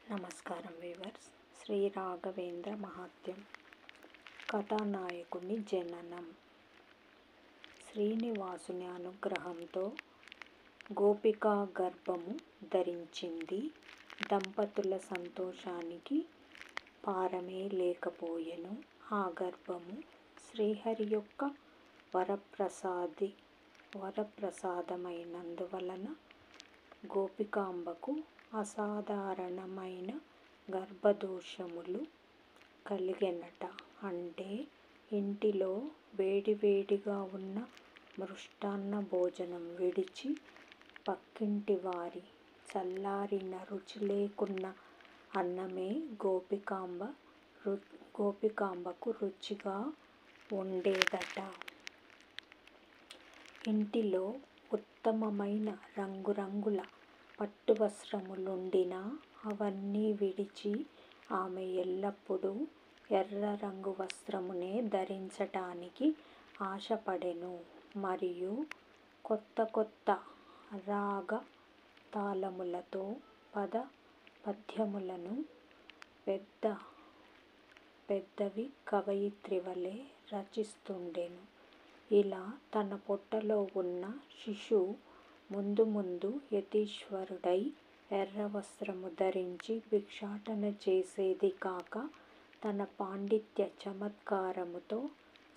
నమస్కారం వీవర్స్. శ్రీ రాఘవేంద్ర మహాత్యం. కథానాయకుని జననం. శ్రీనివాసుని అనుగ్రహంతో గోపికా గర్భము ధరించింది. దంపతుల సంతోషానికి పారమే లేకపోయెను. ఆ గర్భము శ్రీహరి యొక్క వరప్రసాదమైనందువలన గోపికాంబకు అసాధారణమైన గర్భదోషములు కలిగెనట. అంటే ఇంటిలో వేడివేడిగా ఉన్న మృష్టాన్న భోజనం విడిచి పక్కింటి వారి చల్లారిన రుచి లేకున్న అన్నమే గోపికాంబకు రుచిగా ఉండేదట. ఇంటిలో ఉత్తమమైన రంగురంగుల పట్టువస్త్రములుండినా అవన్నీ విడిచి ఆమె ఎల్లప్పుడూ ఎర్ర రంగు వస్త్రమునే ధరించటానికి ఆశపడెను. మరియు కొత్త కొత్త రాగ తాళములతో పద్యములను పెద్దవి కవయిత్రివలె రచిస్తుండెను. ఇలా తన పొట్టలో ఉన్న శిశువు ముందు యతీశ్వరుడై ఎర్రవస్త్రము ధరించి భిక్షాటన చేసేది కాక తన పాండిత్య చమత్కారముతో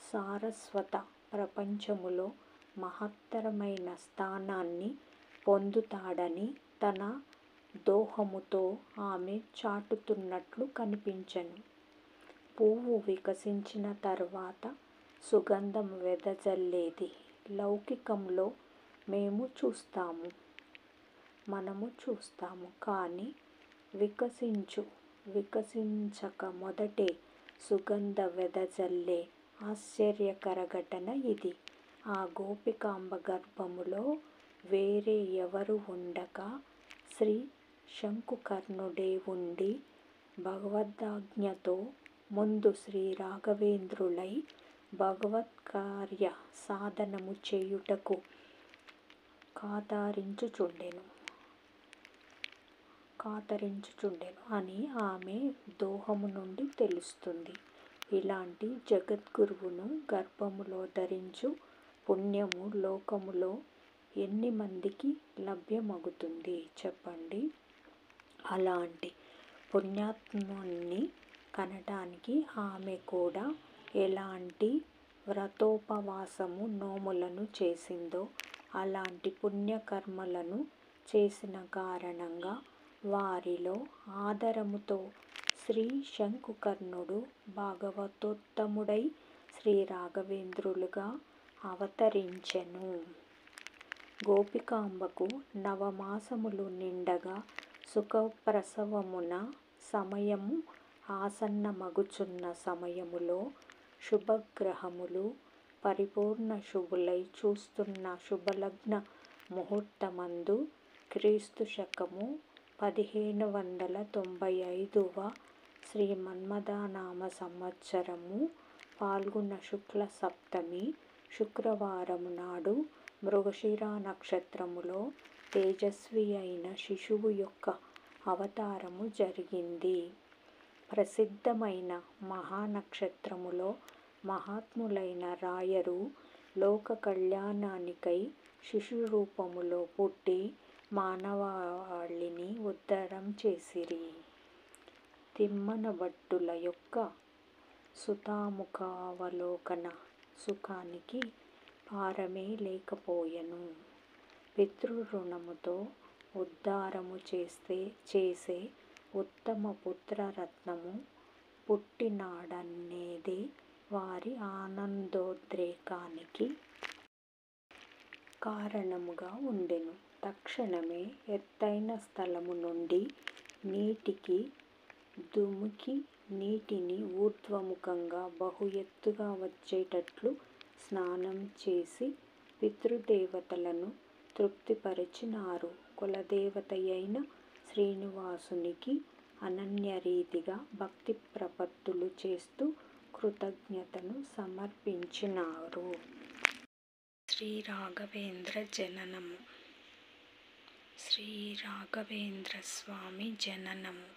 సారస్వత ప్రపంచములో మహత్తరమైన స్థానాన్ని పొందుతాడని తన దోహముతో ఆమె చాటుతున్నట్లు కనిపించెను. పువ్వు వికసించిన తరువాత సుగంధం వెదజల్లేది లౌకికంలో మనము చూస్తాము. కానీ వికసించక మొదటే సుగంధ వెదజల్లే ఆశ్చర్యకర ఘటన ఇది. ఆ గోపికాంబ గర్భములో వేరే ఎవరు ఉండక శ్రీ శంకుకర్ణుడే ఉండి భగవదాజ్ఞతో ముందు శ్రీ రాఘవేంద్రులై భగవత్కార్య సాధనము చేయుటకు కాతరించుచుండెను అని ఆమె దోహము నుండి తెలుస్తుంది. ఇలాంటి జగద్గురువును గర్భములో ధరించు పుణ్యము లోకములో ఎన్ని మందికి లభ్యమగుతుంది చెప్పండి. అలాంటి పుణ్యాత్ముణ్ణి కనటానికి ఆమె కూడా ఎలాంటి వ్రతోపవాసము నోములను చేసిందో, అలాంటి పుణ్యకర్మలను చేసిన కారణంగా వారిలో ఆదరముతో శ్రీ శంకుకర్ణుడు భాగవతోత్తముడై శ్రీ రాఘవేంద్రులుగా అవతరించెను. గోపికాంబకు 9 మాసములు నిండగా సుఖప్రసవమున సమయము ఆసన్నమగుచున్న సమయములో శుభగ్రహములు పరిపూర్ణ శుభులై చూస్తున్న శుభలగ్న ముహూర్తమందు క్రీస్తు శకము 1595 శ్రీమన్మథనామ సంవత్సరము ఫాల్గుణ శుక్ల సప్తమి శుక్రవారము నాడు మృగశిర నక్షత్రములో తేజస్వి అయిన శిశువు యొక్క అవతారము జరిగింది. ప్రసిద్ధమైన మహానక్షత్రములో మహాత్ములైన రాయరు లోక కళ్యాణానికై శిశురూపములో పుట్టి మానవాళిని ఉద్ధరం చేసిరి. తిమ్మనభట్టుల యొక్క సుతాముఖావలోకన సుఖానికి పారమే లేకపోయెను. పితృరుణముతో ఉద్ధారము చేసే ఉత్తమ పుత్రరత్నము పుట్టినాడనేదే వారి ఆనందోద్రేకానికి కారణముగా ఉండెను. తక్షణమే ఎత్తైన స్థలము నుండి నీటికి దుమికి నీటిని ఊర్ధ్వముఖంగా బహు ఎత్తుగా వచ్చేటట్లు స్నానం చేసి పితృదేవతలను తృప్తిపరచినారు. కులదేవతయైన శ్రీనివాసునికి అనన్యరీతిగా భక్తి ప్రపత్తులు చేస్తూ కృతజ్ఞతను సమర్పించినారు. శ్రీ రాఘవేంద్ర జననము. శ్రీ రాఘవేంద్ర స్వామి జననము